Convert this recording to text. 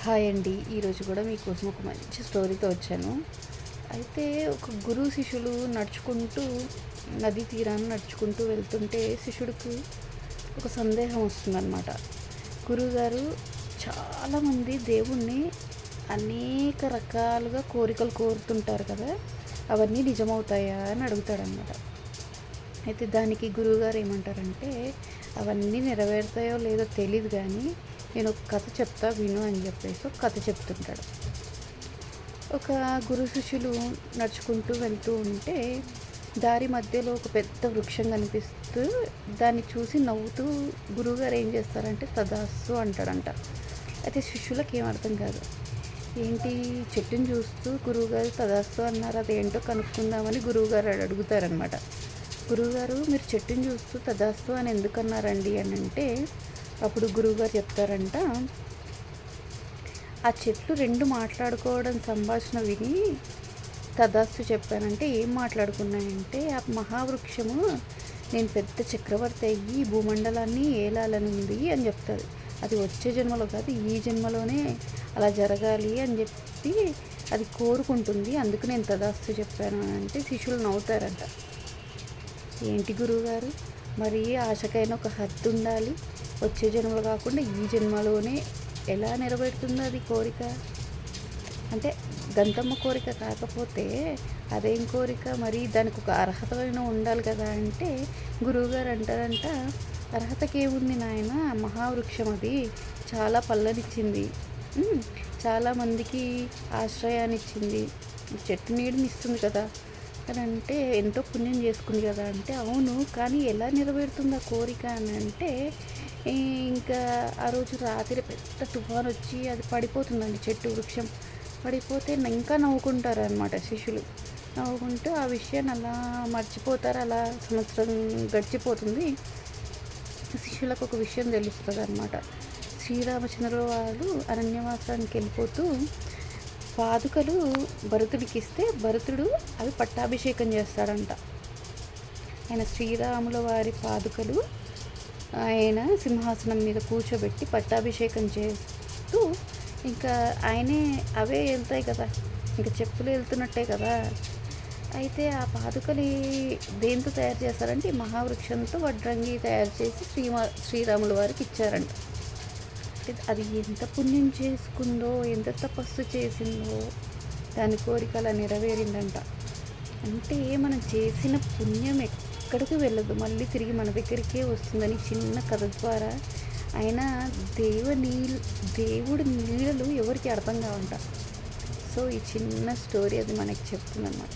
Hi అండి. ఈరోజు కూడా మీకోసం ఒక మంచి స్టోరీతో వచ్చాను. అయితే ఒక గురువు శిష్యులు నడుచుకుంటూ నదీ తీరాన్ని నడుచుకుంటూ వెళ్తుంటే శిష్యుడికి ఒక సందేహం వస్తుందన్నమాట. గురువుగారు చాలామంది దేవుణ్ణి అనేక రకాలుగా కోరికలు కోరుతుంటారు కదా, అవన్నీ నిజమవుతాయా అని అడుగుతాడనమాట. అయితే దానికి గురువుగారు ఏమంటారంటే, అవన్నీ నెరవేరుతాయో లేదో తెలియదు కానీ నేను ఒక కథ చెప్తా విను అని చెప్పేసి ఒక కథ చెప్తుంటాడు. ఒక గురు శిష్యులు నడుచుకుంటూ వెళ్తూ ఉంటే దారి మధ్యలో ఒక పెద్ద వృక్షం కనిపిస్తూ దాన్ని చూసి నవ్వుతూ గురువుగారు ఏం చేస్తారంటే తదాస్తు అంటాడంట. అయితే శిష్యులకు ఏం అర్థం కాదు. ఏంటి చెట్టుని చూస్తూ గురువుగారు తదాస్తు అన్నారు, అదేంటో కనుక్కుందామని గురువుగారు అడుగుతారనమాట. గురువుగారు మీరు చెట్టుని చూస్తూ తదాస్తు అని ఎందుకు అన్నారండి అని అంటే, అప్పుడు గురువుగారు చెప్తారంట, ఆ చెట్లు రెండు మాట్లాడుకోవడం సంభాషణ విని తదాస్తు చెప్పానంటే ఏం మాట్లాడుకున్నాయంటే, ఆ మహావృక్షము నేను పెద్ద చక్రవర్తి అయ్యి భూమండలాన్ని ఏలాలనుంది అని చెప్తుంది. అది వచ్చే జన్మలో కాదు, ఈ జన్మలోనే అలా జరగాలి అని చెప్పి అది కోరుకుంటుంది. అందుకు నేను తదాస్తు చెప్పాను అని అంటే శిష్యులు నవ్వుతారంట. ఏంటి గురువుగారు, మరి ఆశకైనా ఒక హద్దు ఉండాలి, వచ్చే జన్మలో కాకుండా ఈ జన్మలోనే ఎలా నెరవేరుతుందో అది కోరిక అంటే గంతమ్మ కోరిక కాకపోతే అదేం కోరిక, మరి దానికి ఒక అర్హతమైన ఉండాలి కదా అంటే గురువుగారు అంటారంట, అర్హతకి ఏముంది నాయన, మహావృక్షం అది చాలా పళ్ళనిచ్చింది, చాలామందికి ఆశ్రయాన్ని ఇచ్చింది, చెట్టు నీడని ఇస్తుంది కదా అని అంటే ఎంతో పుణ్యం చేసుకుంది కదా అంటే అవును, కానీ ఎలా నెరవేరుతుంది ఆ కోరిక అని అంటే ఇంకా ఆ రోజు రాత్రి పెద్ద తుఫాన్ వచ్చి అది పడిపోతుందండి, చెట్టు వృక్షం పడిపోతే ఇంకా నవ్వుకుంటారు అనమాట శిష్యులు. నవ్వుకుంటూ ఆ విషయాన్ని అలా మర్చిపోతారు. అలా సంవత్సరం గడిచిపోతుంది. శిష్యులకు ఒక విషయం తెలుస్తుంది అనమాట. శ్రీరామచంద్రుల వారు అరణ్యవాసానికి వెళ్ళిపోతూ పాదుకలు భరతుడికి ఇస్తే భరతుడు అవి పట్టాభిషేకం చేస్తాడంట. ఆయన శ్రీరాముల వారి పాదుకలు ఆయన సింహాసనం మీద కూర్చోబెట్టి పట్టాభిషేకం చేస్తూ ఇంకా ఆయనే అవే వెళ్తాయి కదా, ఇంకా చెప్పులు వెళ్తున్నట్టే కదా. అయితే ఆ పాదుకలు దేంతో తయారు చేస్తారంటే ఈ మహావృక్షంతో వడ్రంగి తయారు చేసి శ్రీరాముల వారికి ఇచ్చారంట. అది ఎంత పుణ్యం చేసుకుందో, ఎంత తపస్సు చేసిందో, దాని కోరిక అలా నెరవేరిందంట. అంటే మనం చేసిన పుణ్యం ఎక్కడికి వెళ్ళదు, మళ్ళీ తిరిగి మన దగ్గరికే వస్తుందని చిన్న కథ ద్వారా ఆయన దేవుడి నీడలు ఎవరికి అర్థం కావంట. సో ఈ చిన్న స్టోరీ అది మనకి చెప్తుందన్నమాట.